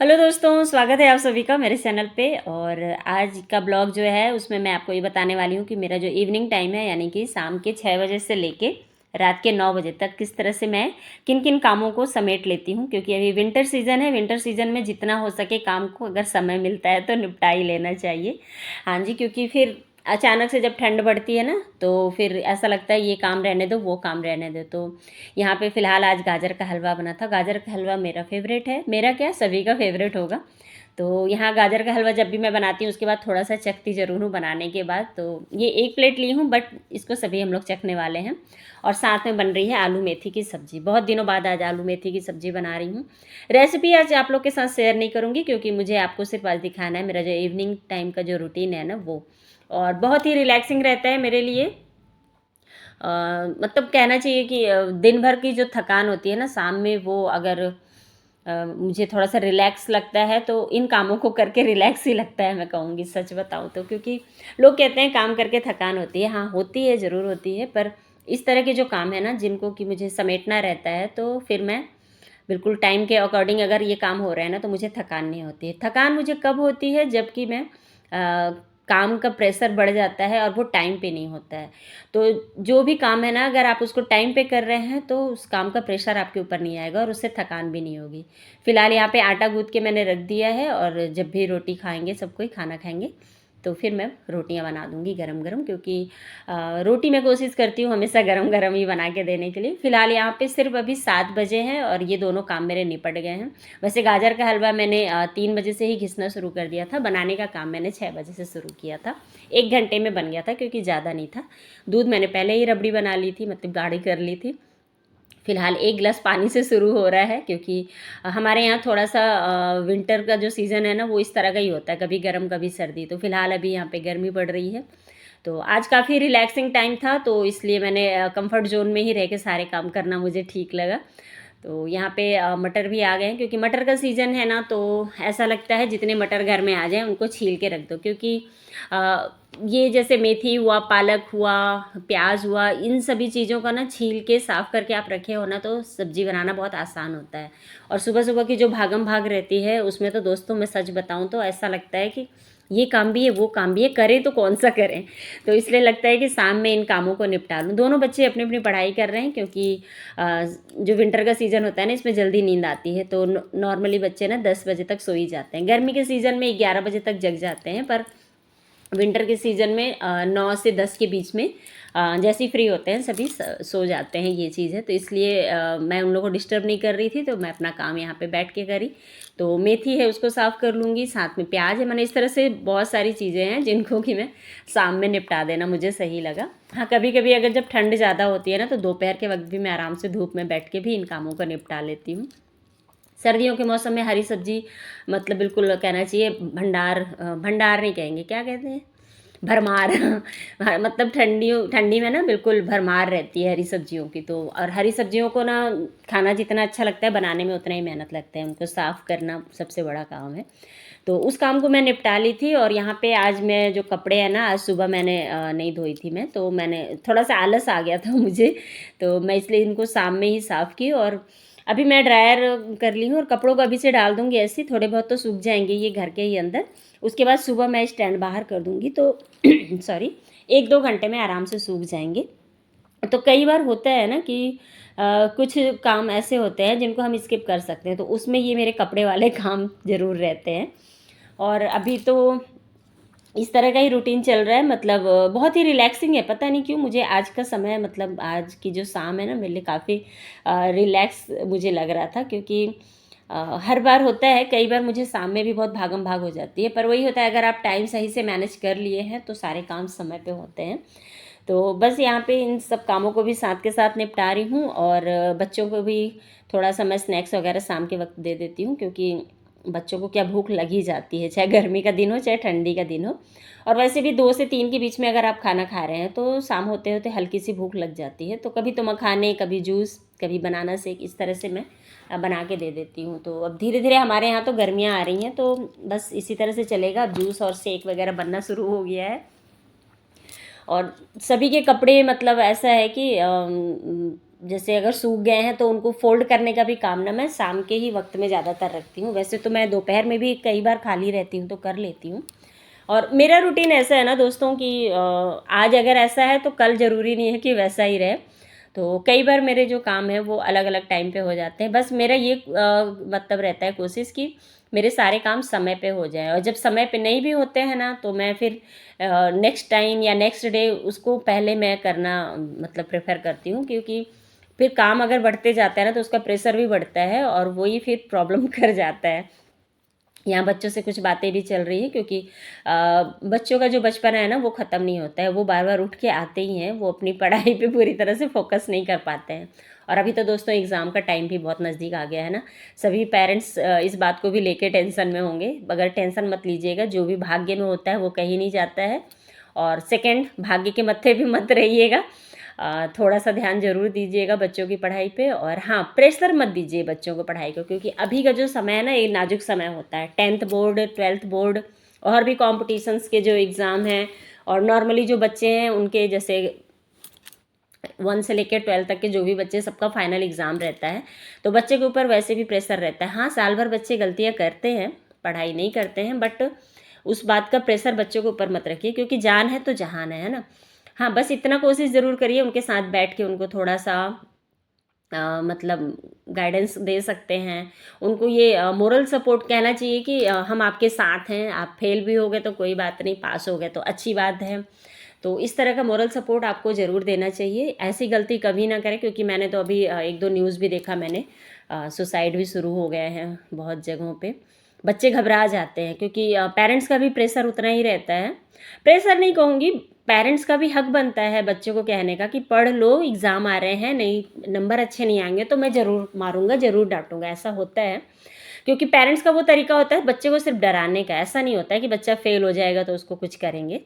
Hello दोस्तों, स्वागत है आप सभी का मेरे चैनल पे। और आज का ब्लॉग जो है उसमें मैं आपको ये बताने वाली हूँ कि मेरा जो इवनिंग टाइम है यानी कि शाम के 6 बजे से लेके रात के 9 बजे तक किस तरह से मैं किन किन कामों को समेट लेती हूँ, क्योंकि अभी विंटर सीज़न है। विंटर सीज़न में जितना हो सके काम को अगर समय मिलता है तो निपटा ही लेना चाहिए। हाँ जी, क्योंकि फिर अचानक से जब ठंड बढ़ती है ना तो फिर ऐसा लगता है ये काम रहने दो वो काम रहने दो। तो यहाँ पे फ़िलहाल आज गाजर का हलवा बना था। गाजर का हलवा मेरा फेवरेट है, मेरा क्या सभी का फेवरेट होगा। तो यहाँ गाजर का हलवा जब भी मैं बनाती हूँ उसके बाद थोड़ा सा चखती ज़रूर हूँ बनाने के बाद। तो ये एक प्लेट ली हूँ बट इसको सभी हम लोग चखने वाले हैं। और साथ में बन रही है आलू मेथी की सब्ज़ी। बहुत दिनों बाद आज आलू मेथी की सब्ज़ी बना रही हूँ। रेसिपी आज आप लोग के साथ शेयर नहीं करूँगी क्योंकि मुझे आपको सिर्फ आज दिखाना है मेरा जो इवनिंग टाइम का जो रूटीन है ना वो। और बहुत ही रिलैक्सिंग रहता है मेरे लिए। मतलब कहना चाहिए कि दिन भर की जो थकान होती है ना शाम में वो अगर मुझे थोड़ा सा रिलैक्स लगता है तो इन कामों को करके रिलैक्स ही लगता है, मैं कहूँगी सच बताऊँ तो। क्योंकि लोग कहते हैं काम करके थकान होती है, हाँ होती है, ज़रूर होती है। पर इस तरह के जो काम है ना जिनको कि मुझे समेटना रहता है तो फिर मैं बिल्कुल टाइम के अकॉर्डिंग अगर ये काम हो रहा है ना तो मुझे थकान नहीं होती है। थकान मुझे कब होती है जबकि मैं काम का प्रेशर बढ़ जाता है और वो टाइम पे नहीं होता है। तो जो भी काम है ना अगर आप उसको टाइम पे कर रहे हैं तो उस काम का प्रेशर आपके ऊपर नहीं आएगा और उससे थकान भी नहीं होगी। फ़िलहाल यहाँ पे आटा गूँथ के मैंने रख दिया है और जब भी रोटी खाएंगे सब कोई खाना खाएंगे तो फिर मैं रोटियां बना दूंगी गरम गरम। क्योंकि रोटी मैं कोशिश करती हूँ हमेशा गरम गरम ही बना के देने के लिए। फ़िलहाल यहाँ पे सिर्फ अभी 7 बजे हैं और ये दोनों काम मेरे निपट गए हैं। वैसे गाजर का हलवा मैंने 3 बजे से ही घिसना शुरू कर दिया था। बनाने का काम मैंने 6 बजे से शुरू किया था। 1 घंटे में बन गया था क्योंकि ज़्यादा नहीं था। दूध मैंने पहले ही रबड़ी बना ली थी, मतलब गाढ़ी कर ली थी। फ़िलहाल 1 गिलास पानी से शुरू हो रहा है क्योंकि हमारे यहाँ थोड़ा-सा विंटर का जो सीज़न है ना वो इस तरह का ही होता है, कभी गर्म कभी सर्दी। तो फ़िलहाल अभी यहाँ पे गर्मी पड़ रही है। तो आज काफ़ी रिलैक्सिंग टाइम था तो इसलिए मैंने कम्फ़र्ट ज़ोन में ही रह के सारे काम करना मुझे ठीक लगा। तो यहाँ पे मटर भी आ गए हैं क्योंकि मटर का सीज़न है ना तो ऐसा लगता है जितने मटर घर में आ जाएँ उनको छील के रख दो। क्योंकि अ, ये जैसे मेथी हुआ, पालक हुआ, प्याज हुआ, इन सभी चीज़ों का ना छील के साफ़ करके आप रखे हो ना तो सब्ज़ी बनाना बहुत आसान होता है। और सुबह-सुबह की जो भागम भाग रहती है उसमें तो दोस्तों मैं सच बताऊँ तो ऐसा लगता है कि ये काम भी है, वो काम भी है, करें तो कौन-सा करें? तो इसलिए लगता है कि शाम में इन कामों को निपटा लूँ। दोनों बच्चे अपनी-अपनी पढ़ाई कर रहे हैं क्योंकि जो विंटर का सीज़न होता है ना इसमें जल्दी नींद आती है। तो नॉर्मली बच्चे ना 10 बजे तक सो ही जाते हैं। गर्मी के सीज़न में 11 बजे तक जग जाते हैं, पर विंटर के सीज़न में 9 से 10 के बीच में जैसे ही फ्री होते हैं सभी सो जाते हैं, ये चीज़ है। तो इसलिए मैं उन लोगों को डिस्टर्ब नहीं कर रही थी तो मैं अपना काम यहाँ पे बैठ के करी। तो मेथी है उसको साफ़ कर लूँगी, साथ में प्याज है। मैंने इस तरह से बहुत सारी चीज़ें हैं जिनको कि मैं शाम में निपटा देना मुझे सही लगा। हाँ, कभी-कभी अगर जब ठंड ज़्यादा होती है ना तो दोपहर के वक़्त भी मैं आराम से धूप में बैठ के भी इन कामों को निपटा लेती हूँ। सर्दियों के मौसम में हरी सब्ज़ी मतलब बिल्कुल कहना चाहिए भंडार नहीं कहेंगे, क्या कहते हैं? भरमार मतलब ठंडी में ना बिल्कुल भरमार रहती है हरी सब्जियों की। तो और हरी सब्जियों को ना खाना जितना अच्छा लगता है बनाने में उतना ही मेहनत लगता है, उनको साफ़ करना सबसे बड़ा काम है। तो उस काम को मैं निपटा ली थी। और यहाँ पे आज मैं जो कपड़े हैं ना आज सुबह मैंने नहीं धोई थी मैं, तो मैंने थोड़ा सा आलस आ गया था मुझे, तो मैं इसलिए इनको शाम में ही साफ़ की। और अभी मैं ड्रायर कर ली हूँ और कपड़ों को अभी से डाल दूँगी, ऐसे ही थोड़े बहुत तो सूख जाएंगे ये घर के ही अंदर। उसके बाद सुबह मैं स्टैंड बाहर कर दूँगी तो सॉरी 1-2 घंटे में आराम से सूख जाएंगे। तो कई बार होता है ना कि कुछ काम ऐसे होते हैं जिनको हम स्किप कर सकते हैं, तो उसमें ये मेरे कपड़े वाले काम ज़रूर रहते हैं। और अभी तो इस तरह का ही रूटीन चल रहा है, मतलब बहुत ही रिलैक्सिंग है। पता नहीं क्यों मुझे आज का समय, मतलब आज की जो शाम है ना मेरे लिए काफ़ी रिलैक्स मुझे लग रहा था। क्योंकि हर बार होता है, कई बार मुझे शाम में भी बहुत भागम भाग हो जाती है, पर वही होता है अगर आप टाइम सही से मैनेज कर लिए हैं तो सारे काम समय पे होते हैं। तो बस यहाँ पे इन सब कामों को भी साथ के साथ निपटा रही हूँ। और बच्चों को भी थोड़ा सा मैं स्नैक्स वगैरह शाम के वक्त दे देती हूँ क्योंकि बच्चों को क्या भूख लग ही जाती है, चाहे गर्मी का दिन हो चाहे ठंडी का दिन हो। और वैसे भी 2 से 3 के बीच में अगर आप खाना खा रहे हैं तो शाम होते होते हल्की सी भूख लग जाती है। तो कभी तो मखाने, कभी जूस, कभी बनाना शेक, इस तरह से मैं बना के दे देती हूँ। तो अब धीरे धीरे हमारे यहाँ तो गर्मियाँ आ रही हैं तो बस इसी तरह से चलेगा। अब जूस और शेक वगैरह बनना शुरू हो गया है। और सभी के कपड़े, मतलब ऐसा है कि जैसे अगर सूख गए हैं तो उनको फोल्ड करने का भी काम ना मैं शाम के ही वक्त में ज़्यादातर रखती हूँ। वैसे तो मैं दोपहर में भी कई बार खाली रहती हूँ तो कर लेती हूँ। और मेरा रूटीन ऐसा है ना दोस्तों कि आज अगर ऐसा है तो कल ज़रूरी नहीं है कि वैसा ही रहे। तो कई बार मेरे जो काम है वो अलग अलग टाइम पे हो जाते हैं। बस मेरा ये मतलब रहता है कोशिश कि मेरे सारे काम समय पे हो जाए, और जब समय पे नहीं भी होते हैं ना तो मैं फिर नेक्स्ट टाइम या नेक्स्ट डे उसको पहले मैं करना मतलब प्रेफर करती हूँ, क्योंकि फिर काम अगर बढ़ते जाता है ना तो उसका प्रेशर भी बढ़ता है और वही फिर प्रॉब्लम कर जाता है। यहाँ बच्चों से कुछ बातें भी चल रही हैं, क्योंकि बच्चों का जो बचपना है ना वो ख़त्म नहीं होता है। वो बार बार उठ के आते ही हैं, वो अपनी पढ़ाई पे पूरी तरह से फोकस नहीं कर पाते हैं। और अभी तो दोस्तों एग्ज़ाम का टाइम भी बहुत नज़दीक आ गया है ना। सभी पेरेंट्स इस बात को भी लेके टेंशन में होंगे, मगर टेंशन मत लीजिएगा, जो भी भाग्य में होता है वो कहीं नहीं जाता है। और सेकंड, भाग्य के मत्थे भी मत रहिएगा। थोड़ा सा ध्यान ज़रूर दीजिएगा बच्चों की पढ़ाई पे। और हाँ, प्रेशर मत दीजिए बच्चों को पढ़ाई को, क्योंकि अभी का जो समय है ना ये नाजुक समय होता है। 10th बोर्ड, 12th बोर्ड और भी कॉम्पिटिशन्स के जो एग्ज़ाम हैं, और नॉर्मली जो बच्चे हैं उनके जैसे 1 से लेकर 12 तक के जो भी बच्चे, सबका फाइनल एग्ज़ाम रहता है। तो बच्चे के ऊपर वैसे भी प्रेशर रहता है। हाँ, साल भर बच्चे गलतियाँ करते हैं, पढ़ाई नहीं करते हैं, बट उस बात का प्रेशर बच्चों के ऊपर मत रखिए, क्योंकि जान है तो जहान है ना। हाँ, बस इतना कोशिश ज़रूर करिए उनके साथ बैठ के उनको थोड़ा सा मतलब गाइडेंस दे सकते हैं। उनको ये मोरल सपोर्ट कहना चाहिए कि हम आपके साथ हैं, आप फेल भी हो गए तो कोई बात नहीं, पास हो गए तो अच्छी बात है। तो इस तरह का मोरल सपोर्ट आपको ज़रूर देना चाहिए। ऐसी गलती कभी ना करें, क्योंकि मैंने तो अभी 1-2 न्यूज़ भी देखा मैंने, सुसाइड भी शुरू हो गए हैं बहुत जगहों पे। बच्चे घबरा जाते हैं, क्योंकि पेरेंट्स का भी प्रेशर उतना ही रहता है। प्रेशर नहीं कहूँगी, पेरेंट्स का भी हक बनता है बच्चों को कहने का कि पढ़ लो, एग्ज़ाम आ रहे हैं, नहीं नंबर अच्छे नहीं आएंगे तो मैं ज़रूर मारूंगा, ज़रूर डांटूंगा, ऐसा होता है। क्योंकि पेरेंट्स का वो तरीका होता है बच्चे को सिर्फ डराने का। ऐसा नहीं होता है कि बच्चा फेल हो जाएगा तो उसको कुछ करेंगे।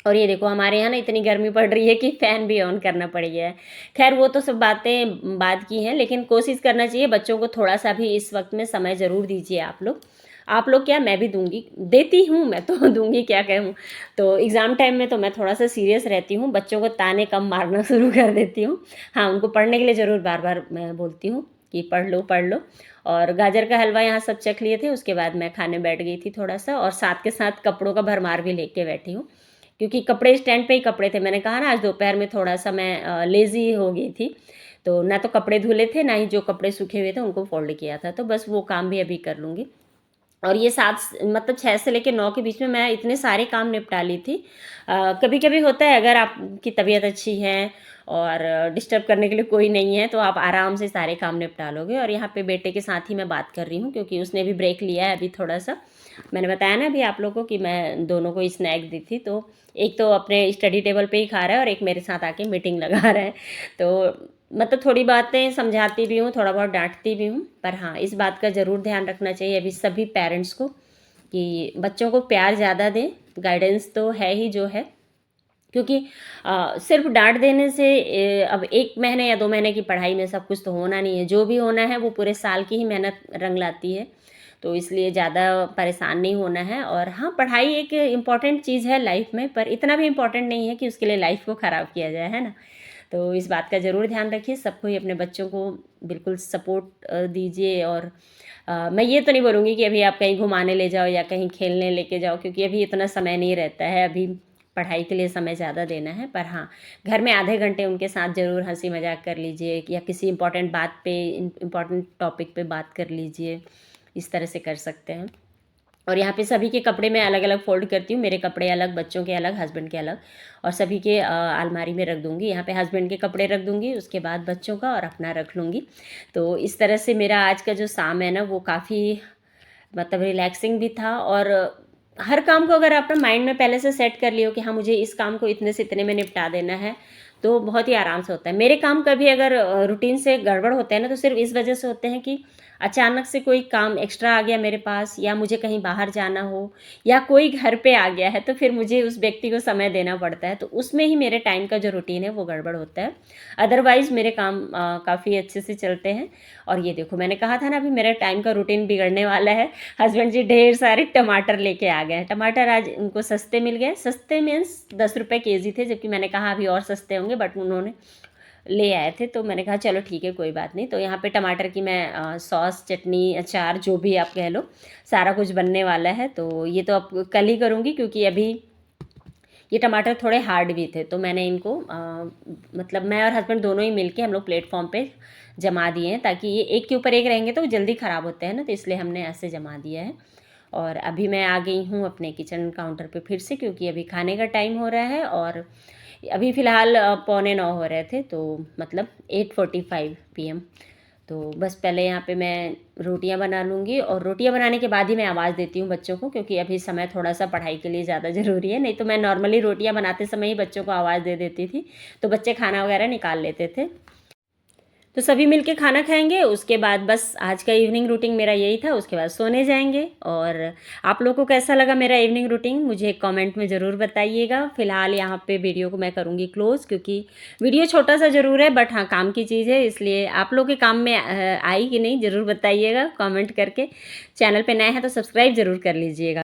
और ये देखो हमारे यहाँ ना इतनी गर्मी पड़ रही है कि फ़ैन भी ऑन करना पड़ गया है। खैर वो तो सब बातें बाद की हैं, लेकिन कोशिश करना चाहिए बच्चों को थोड़ा सा भी इस वक्त में समय ज़रूर दीजिए आप लोग। आप लोग क्या, मैं भी दूंगी, देती हूँ मैं तो दूंगी, क्या कहूँ। तो एग्ज़ाम टाइम में तो मैं थोड़ा सा सीरियस रहती हूँ, बच्चों को ताने कम मारना शुरू कर देती हूँ। हाँ, उनको पढ़ने के लिए ज़रूर बार बार मैं बोलती हूँ कि पढ़ लो पढ़ लो। और गाजर का हलवा यहाँ सब चख लिए थे, उसके बाद मैं खाने बैठ गई थी थोड़ा सा, और साथ के साथ कपड़ों का भरमार भी लेके बैठी हूँ, क्योंकि कपड़े स्टैंड पे ही कपड़े थे। मैंने कहा ना आज दोपहर में थोड़ा सा मैं लेज़ी हो गई थी, तो ना तो कपड़े धुले थे, ना ही जो कपड़े सूखे हुए थे उनको फोल्ड किया था। तो बस वो काम भी अभी कर लूँगी। और ये 7 मतलब 6 से लेके 9 के बीच में मैं इतने सारे काम निपटा ली थी। कभी कभी होता है अगर आपकी तबीयत अच्छी है और डिस्टर्ब करने के लिए कोई नहीं है तो आप आराम से सारे काम निपटा लोगे। और यहाँ पे बेटे के साथ ही मैं बात कर रही हूँ, क्योंकि उसने भी ब्रेक लिया है अभी थोड़ा सा। मैंने बताया ना अभी आप लोगों को कि मैं दोनों को स्नैक दी थी, तो एक तो अपने स्टडी टेबल पे ही खा रहा है और एक मेरे साथ आके मीटिंग लगा रहा है। तो मतलब थोड़ी बातें समझाती भी हूँ, थोड़ा बहुत डांटती भी हूँ, पर हाँ इस बात का ज़रूर ध्यान रखना चाहिए अभी सभी पेरेंट्स को कि बच्चों को प्यार ज़्यादा दें। गाइडेंस तो है ही जो है, क्योंकि सिर्फ डांट देने से अब 1 महीने या 2 महीने की पढ़ाई में सब कुछ तो होना नहीं है। जो भी होना है वो पूरे साल की ही मेहनत रंग लाती है। तो इसलिए ज़्यादा परेशान नहीं होना है। और हाँ, पढ़ाई एक इम्पॉर्टेंट चीज़ है लाइफ में, पर इतना भी इम्पॉर्टेंट नहीं है कि उसके लिए लाइफ को ख़राब किया जाए, है ना। तो इस बात का ज़रूर ध्यान रखिए, सबको ही अपने बच्चों को बिल्कुल सपोर्ट दीजिए। और मैं ये तो नहीं बोलूँगी कि अभी आप कहीं घुमाने ले जाओ या कहीं खेलने लेके जाओ, क्योंकि अभी इतना समय नहीं रहता है, अभी पढ़ाई के लिए समय ज़्यादा देना है। पर हाँ, घर में आधे घंटे उनके साथ ज़रूर हंसी मजाक कर लीजिए, या किसी इंपॉर्टेंट बात पे, इम्पॉर्टेंट टॉपिक पे बात कर लीजिए, इस तरह से कर सकते हैं। और यहाँ पे सभी के कपड़े मैं अलग अलग फोल्ड करती हूँ, मेरे कपड़े अलग, बच्चों के अलग, हस्बैंड के अलग, और सभी के अलमारी में रख दूँगी। यहाँ पे हस्बैंड के कपड़े रख दूँगी, उसके बाद बच्चों का, और अपना रख लूँगी। तो इस तरह से मेरा आज का जो शाम है ना वो काफ़ी मतलब रिलैक्सिंग भी था। और हर काम को अगर आप ना माइंड में पहले से सेट कर लियो कि हाँ मुझे इस काम को इतने से इतने में निपटा देना है, तो बहुत ही आराम से होता है। मेरे काम कभी अगर रूटीन से गड़बड़ होते हैं ना तो सिर्फ इस वजह से होते हैं कि अचानक से कोई काम एक्स्ट्रा आ गया मेरे पास, या मुझे कहीं बाहर जाना हो, या कोई घर पे आ गया है, तो फिर मुझे उस व्यक्ति को समय देना पड़ता है, तो उसमें ही मेरे टाइम का जो रूटीन है वो गड़बड़ होता है। अदरवाइज़ मेरे काम काफ़ी अच्छे से चलते हैं। और ये देखो मैंने कहा था ना अभी मेरा टाइम का रूटीन बिगड़ने वाला है। हस्बैंड जी ढेर सारे टमाटर लेके आ गए हैं। टमाटर आज उनको सस्ते मिल गए, सस्ते मीन्स 10 रुपये केजी थे, जबकि मैंने कहा अभी और सस्ते होंगे, बट उन्होंने ले आए थे, तो मैंने कहा चलो ठीक है, कोई बात नहीं। तो यहाँ पे टमाटर की मैं सॉस, चटनी, अचार जो भी आप कह लो, सारा कुछ बनने वाला है। तो ये तो अब कल ही करूँगी, क्योंकि अभी ये टमाटर थोड़े हार्ड भी थे, तो मैंने इनको मतलब मैं और हस्बैंड दोनों ही मिलके हम लोग प्लेटफॉर्म पे जमा दिए हैं, ताकि ये एक के ऊपर एक रहेंगे तो वो जल्दी ख़राब होते हैं ना, तो इसलिए हमने ऐसे जमा दिया है। और अभी मैं आ गई हूँ अपने किचन काउंटर पे फिर से, क्योंकि अभी खाने का टाइम हो रहा है। और अभी फ़िलहाल 8:45 हो रहे थे, तो मतलब 8:45 PM। तो बस पहले यहाँ पे मैं रोटियाँ बना लूँगी, और रोटियाँ बनाने के बाद ही मैं आवाज़ देती हूँ बच्चों को, क्योंकि अभी समय थोड़ा-सा पढ़ाई के लिए ज़्यादा ज़रूरी है। नहीं तो मैं नॉर्मली रोटियाँ बनाते समय ही बच्चों को आवाज़ दे देती थी, तो बच्चे खाना वगैरह निकाल लेते थे। तो सभी मिलके खाना खाएंगे, उसके बाद बस आज का इवनिंग रूटीन मेरा यही था। उसके बाद सोने जाएंगे। और आप लोगों को कैसा लगा मेरा इवनिंग रूटीन, मुझे कमेंट में ज़रूर बताइएगा। फ़िलहाल यहाँ पे वीडियो को मैं करूँगी क्लोज़, क्योंकि वीडियो छोटा सा ज़रूर है, बट हाँ काम की चीज़ है, इसलिए आप लोग के काम में आई कि नहीं ज़रूर बताइएगा कमेंट करके। चैनल पे नए हैं तो सब्सक्राइब ज़रूर कर लीजिएगा।